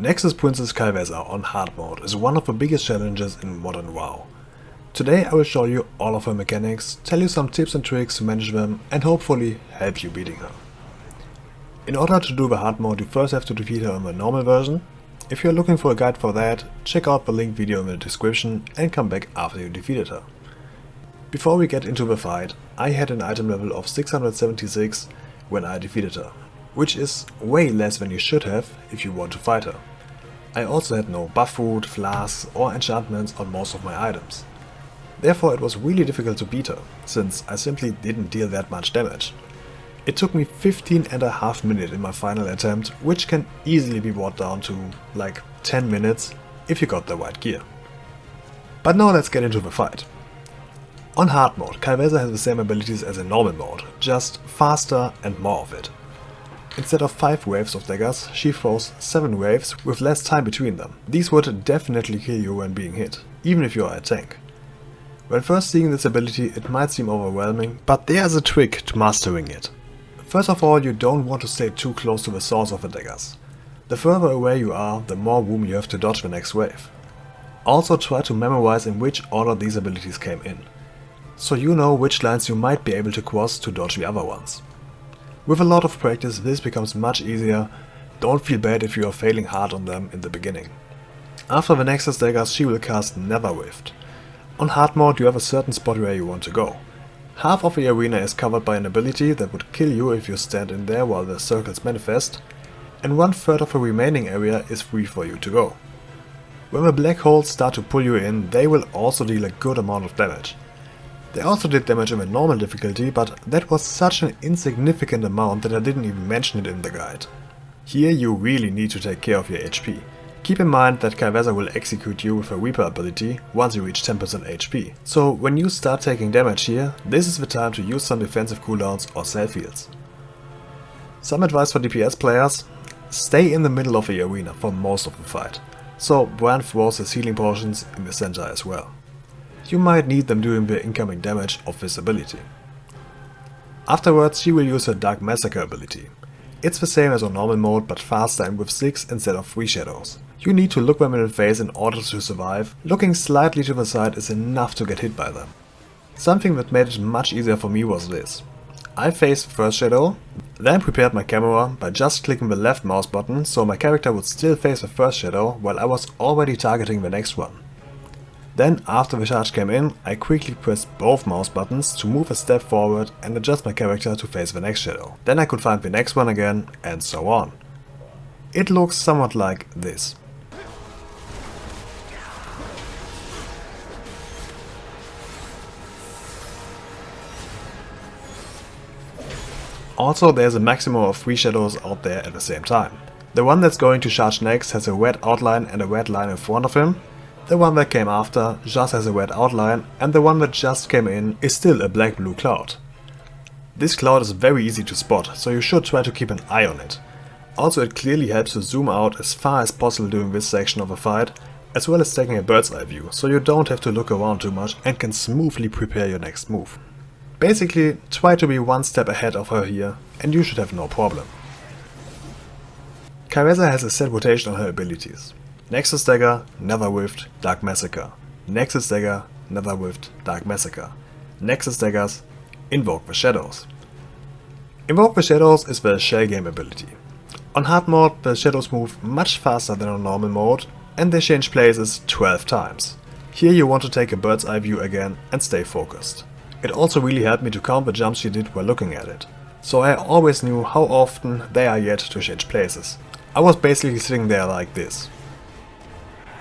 Nexus Princess Ky'veza on hard mode is one of the biggest challenges in modern WoW. Today I will show you all of her mechanics, tell you some tips and tricks to manage them and hopefully help you beating her. In order to do the hard mode you first have to defeat her in the normal version. If you are looking for a guide for that, check out the link video in the description and come back after you defeated her. Before we get into the fight, I had an item level of 676 when I defeated her, which is way less than you should have if you want to fight her. I also had no buff food, flasks or enchantments on most of my items. Therefore it was really difficult to beat her, since I simply didn't deal that much damage. It took me 15.5 minutes in my final attempt, which can easily be brought down to like 10 minutes if you got the right gear. But now let's get into the fight. On hard mode, Ky'veza has the same abilities as in normal mode, just faster and more of it. Instead of 5 waves of daggers, she throws 7 waves with less time between them. These would definitely kill you when being hit, even if you are a tank. When first seeing this ability it might seem overwhelming, but there's a trick to mastering it. First of all, you don't want to stay too close to the source of the daggers. The further away you are, the more room you have to dodge the next wave. Also try to memorize in which order these abilities came in, so you know which lines you might be able to cross to dodge the other ones. With a lot of practice this becomes much easier, don't feel bad if you are failing hard on them in the beginning. After the Nexus daggers she will cast Nether Rift. On hard mode you have a certain spot where you want to go. Half of the arena is covered by an ability that would kill you if you stand in there while the circles manifest, and 1/3 of the remaining area is free for you to go. When the black holes start to pull you in, they will also deal a good amount of damage. They also did damage in the normal difficulty, but that was such an insignificant amount that I didn't even mention it in the guide. Here you really need to take care of your HP. Keep in mind that Ky'veza will execute you with a Reaper ability once you reach 10% HP. So when you start taking damage here, this is the time to use some defensive cooldowns or self heals. Some advice for DPS players: stay in the middle of the arena for most of the fight. So Bran throws his healing potions in the center as well. You might need them during the incoming damage of this ability. Afterwards she will use her Dark Massacre ability. It's the same as on normal mode but faster and with 6 instead of 3 shadows. You need to look them in the face in order to survive. Looking slightly to the side is enough to get hit by them. Something that made it much easier for me was this. I faced the first shadow, then prepared my camera by just clicking the left mouse button so my character would still face the first shadow while I was already targeting the next one. Then after the charge came in, I quickly pressed both mouse buttons to move a step forward and adjust my character to face the next shadow. Then I could find the next one again and so on. It looks somewhat like this. Also there's a maximum of 3 shadows out there at the same time. The one that's going to charge next has a red outline and a red line in front of him. The one that came after just has a red outline, and the one that just came in is still a black-blue cloud. This cloud is very easy to spot, so you should try to keep an eye on it. Also it clearly helps to zoom out as far as possible during this section of a fight, as well as taking a bird's eye view, so you don't have to look around too much and can smoothly prepare your next move. Basically, try to be one step ahead of her here, and you should have no problem. Ky'veza has a set rotation on her abilities. Nexus Dagger, Nether Rift, Dark Massacre. Nexus Dagger, Nether Rift, Dark Massacre. Nexus Daggers, Invoke the Shadows. Invoke the Shadows is the shell game ability. On hard mode the shadows move much faster than on normal mode and they change places 12 times. Here you want to take a bird's eye view again and stay focused. It also really helped me to count the jumps she did while looking at it. So I always knew how often they are yet to change places. I was basically sitting there like this.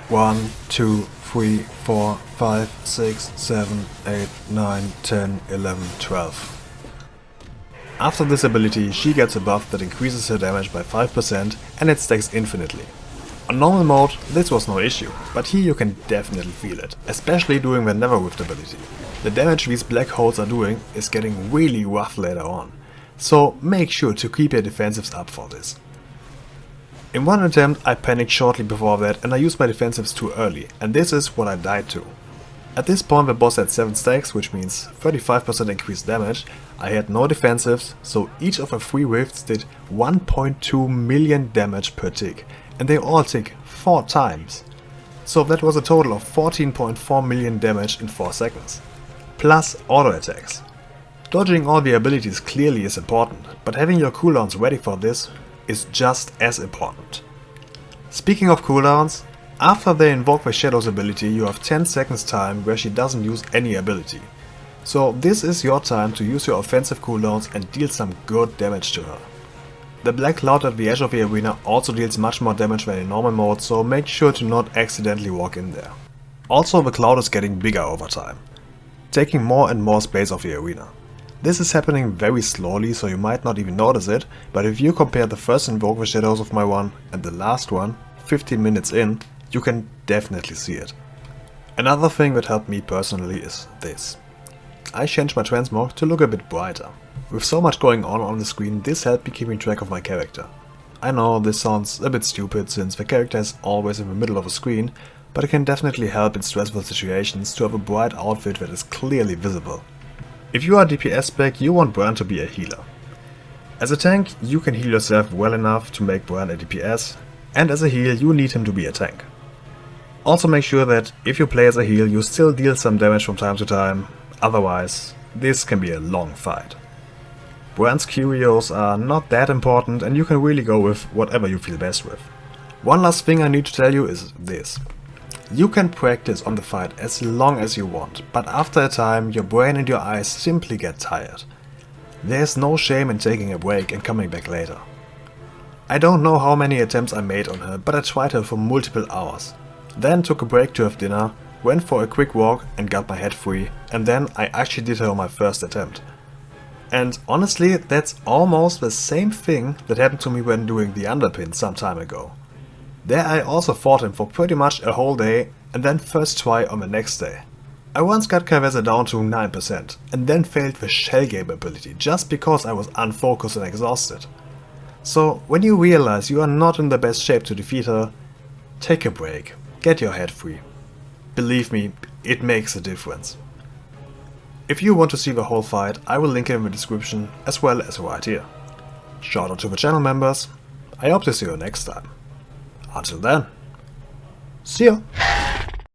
1, 2, 3, 4, 5, 6, 7, 8, 9, 10, 11, 12. After this ability she gets a buff that increases her damage by 5% and it stacks infinitely. On normal mode this was no issue, but here you can definitely feel it, especially during the Nether Rift ability. The damage these black holes are doing is getting really rough later on, so make sure to keep your defensives up for this. In one attempt I panicked shortly before that and I used my defensives too early, and this is what I died to. At this point the boss had 7 stacks, which means 35% increased damage. I had no defensives, so each of the 3 rifts did 1.2 million damage per tick, and they all tick 4 times. So that was a total of 14.4 million damage in 4 seconds. Plus auto attacks. Dodging all the abilities clearly is important, but having your cooldowns ready for this is just as important. Speaking of cooldowns, after they invoke the Shadow's ability you have 10 seconds time where she doesn't use any ability. So this is your time to use your offensive cooldowns and deal some good damage to her. The black cloud at the edge of the arena also deals much more damage than in normal mode, so make sure to not accidentally walk in there. Also, the cloud is getting bigger over time, taking more and more space of the arena. This is happening very slowly, so you might not even notice it, but if you compare the first Invoke the Shadows of my one and the last one, 15 minutes in, you can definitely see it. Another thing that helped me personally is this. I changed my transmog to look a bit brighter. With so much going on the screen, this helped me keeping track of my character. I know this sounds a bit stupid since the character is always in the middle of a screen, but it can definitely help in stressful situations to have a bright outfit that is clearly visible. If you are DPS spec, you want Bran to be a healer. As a tank, you can heal yourself well enough to make Bran a DPS, and as a heal, you need him to be a tank. Also make sure that if you play as a heal, you still deal some damage from time to time, otherwise this can be a long fight. Bran's Qs are not that important and you can really go with whatever you feel best with. One last thing I need to tell you is this. You can practice on the fight as long as you want, but after a time your brain and your eyes simply get tired. There's no shame in taking a break and coming back later. I don't know how many attempts I made on her, but I tried her for multiple hours. Then took a break to have dinner, went for a quick walk and got my head free, and then I actually did her on my first attempt. And honestly, that's almost the same thing that happened to me when doing the underpin some time ago. There I also fought him for pretty much a whole day and then first try on the next day. I once got Ky'veza down to 9% and then failed the shell game ability just because I was unfocused and exhausted. So when you realize you are not in the best shape to defeat her, take a break, get your head free. Believe me, it makes a difference. If you want to see the whole fight, I will link it in the description as well as right here. Shout out to the channel members. I hope to see you next time. Until then, see ya!